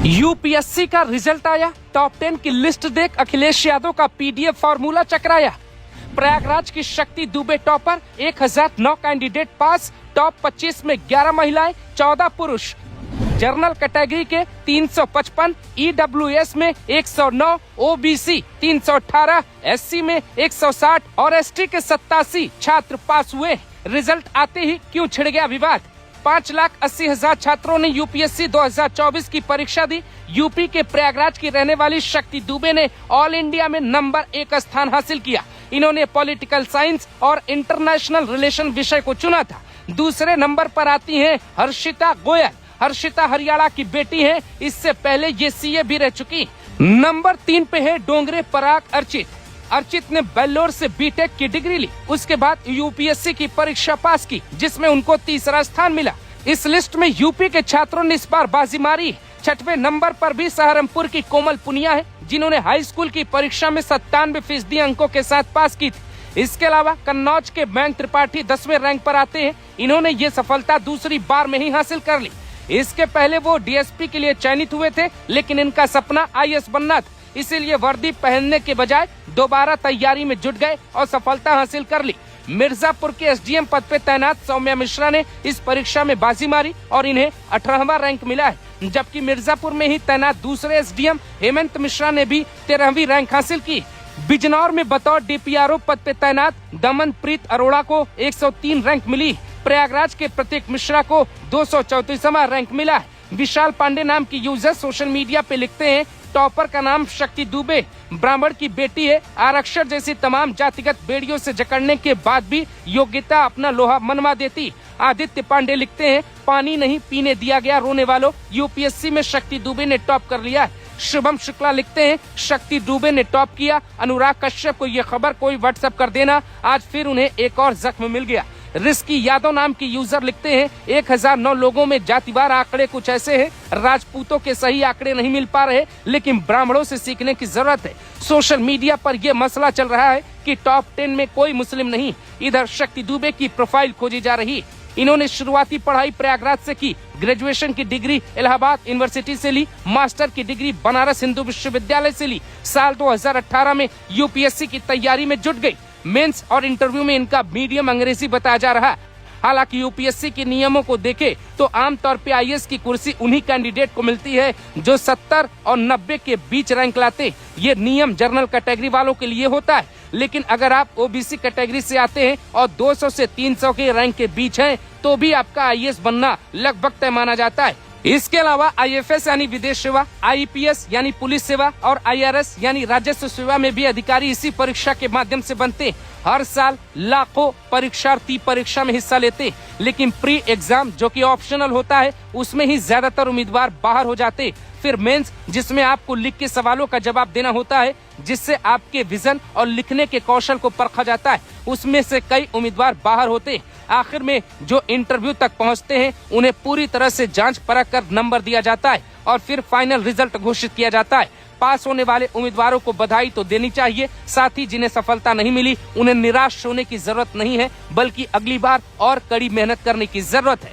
UPSC का result आया, top 10 की लिस्ट देख अखिलेश यादव का पीडीएफ फार्मूला चकराया। प्रयागराज की शक्ति Dubey topper, 1009 candidate pass, top 25 में 11 महिलाएं, 14 पुरुष। जनरल कैटेगरी के 355, ईडब्ल्यूएस में 109, ओबीसी 318, एससी में 160 और एसटी के 87 छात्र पास हुए। रिजल्ट आते ही क्यों छिड़ गया विवाद? 5,80,000 छात्रों ने यूपीएससी 2024 की परीक्षा दी। यूपी के प्रयागराज की रहने वाली शक्ति दुबे ने ऑल इंडिया में नंबर 1 स्थान हासिल किया। इन्होंने पॉलिटिकल साइंस और इंटरनेशनल रिलेशन विषय को चुना था। दूसरे नंबर पर आती हैं हर्षिता गोयल। हर्षिता हरियाणा की बेटी है, इससे पहले ये सीए भी रह चुकी। नंबर 3 पे है डोंगरे पराग अर्चित। अर्चित ने बेल्लोर से बीटेक की डिग्री ली। उसके बाद यूपीएससी की परीक्षा पास की, जिसमें उनको तीसरा स्थान मिला। इस लिस्ट में यूपी के छात्रों ने इस बार बाजी मारी। 6वें नंबर पर भी सहारनपुर की कोमल पुनिया है, जिन्होंने हाई स्कूल की परीक्षा में 97% अंकों के साथ पास की थी। इसके अलावा कन्नौज के बैंक त्रिपाठी 10वें रैंक पर आते हैं। इन्होंने ये सफलता दूसरी बार में ही हासिल कर ली। इसके पहले वो डीएसपी के लिए चयनित हुए थे, लेकिन इनका सपना आईएएस बनना था, इसीलिए वर्दी पहनने के बजाय दोबारा तैयारी में जुट गए और सफलता हासिल कर ली। मिर्जापुर के एसडीएम पद पे तैनात सौम्या मिश्रा ने इस परीक्षा में बाजी मारी और इन्हें 18वां रैंक मिला है, जबकि मिर्जापुर में ही तैनात दूसरे एसडीएम हेमंत मिश्रा ने भी 13वीं रैंक हासिल की। बिजनौर में बतौर डीपीआरओ पद पे तैनात दमनप्रीत अरोड़ा को 103 रैंक मिली। प्रयागराज के प्रतीक मिश्रा को 234वां रैंक मिला है। विशाल पांडे नाम की यूजर सोशल मीडिया पे लिखते हैं, टॉपर का नाम शक्ति दुबे, ब्राह्मण की बेटी है। आरक्षण जैसी तमाम जातिगत बेड़ियों से जकड़ने के बाद भी योग्यता अपना लोहा मनवा देती। आदित्य पांडे लिखते हैं, पानी नहीं पीने दिया गया रोने वालों, यूपीएससी में शक्ति दुबे ने टॉप कर लिया। शुभम शुक्ला लिखते हैं, शक्ति दुबे ने टॉप किया। अनुराग कश्यप को ये खबर कोई व्हाट्सएप कर देना, आज फिर उन्हें एक और जख्म मिल गया। रिस्की यादव नाम की यूजर लिखते हैं, 1009 लोगों में जातिवार आंकड़े कुछ ऐसे हैं, राजपूतों के सही आंकड़े नहीं मिल पा रहे, लेकिन ब्राह्मणों से सीखने की जरूरत है। सोशल मीडिया पर यह मसला चल रहा है कि टॉप 10 में कोई मुस्लिम नहीं। इधर शक्ति दुबे की प्रोफाइल खोजी जा रही। इन्होंने शुरुआती पढ़ाई प्रयागराज से की, ग्रेजुएशन की डिग्री इलाहाबाद यूनिवर्सिटी से ली, मास्टर की डिग्री बनारस हिंदू विश्वविद्यालय से ली। साल 2018 में यूपीएससी की तैयारी में जुट गई। मेंस और इंटरव्यू में इनका मीडियम अंग्रेजी बताया जा रहा है। हालांकि यूपीएससी के नियमों को देखे तो आमतौर पे आईएएस की कुर्सी उन्हीं कैंडिडेट को मिलती है जो 70 और 90 के बीच रैंक लाते। ये नियम जनरल कैटेगरी वालों के लिए होता है, लेकिन अगर आप ओबीसी कैटेगरी से आते हैं और 200 से 300 के रैंक के बीच हैं, तो भी आपका आईएएस बनना लगभग तय माना जाता है। इसके अलावा आईएफएस यानी विदेश सेवा, आईपीएस यानी पुलिस सेवा और आईआरएस यानी राजस्व सेवा में भी अधिकारी इसी परीक्षा के माध्यम से बनते हैं। हर साल लाखों परीक्षार्थी परीक्षा में हिस्सा लेते, लेकिन प्री एग्जाम जो कि ऑप्शनल होता है, उसमें ही ज्यादातर उम्मीदवार बाहर हो जाते। फिर मेंस, जिसमें आपको लिख के सवालों का जवाब देना होता है, जिससे आपके विजन और लिखने के कौशल को परखा जाता है, उसमें से कई उम्मीदवार बाहर होते। आखिर में जो इंटरव्यू तक पहुंचते हैं, उन्हें पूरी तरह से जांच परख कर नंबर दिया जाता है और फिर फाइनल रिजल्ट घोषित किया जाता है। पास होने वाले उम्मीदवारों को बधाई तो देनी चाहिए, साथ ही जिन्हें सफलता नहीं मिली उन्हें निराश होने की जरूरत नहीं है, बल्कि अगली बार और कड़ी मेहनत करने की जरूरत है।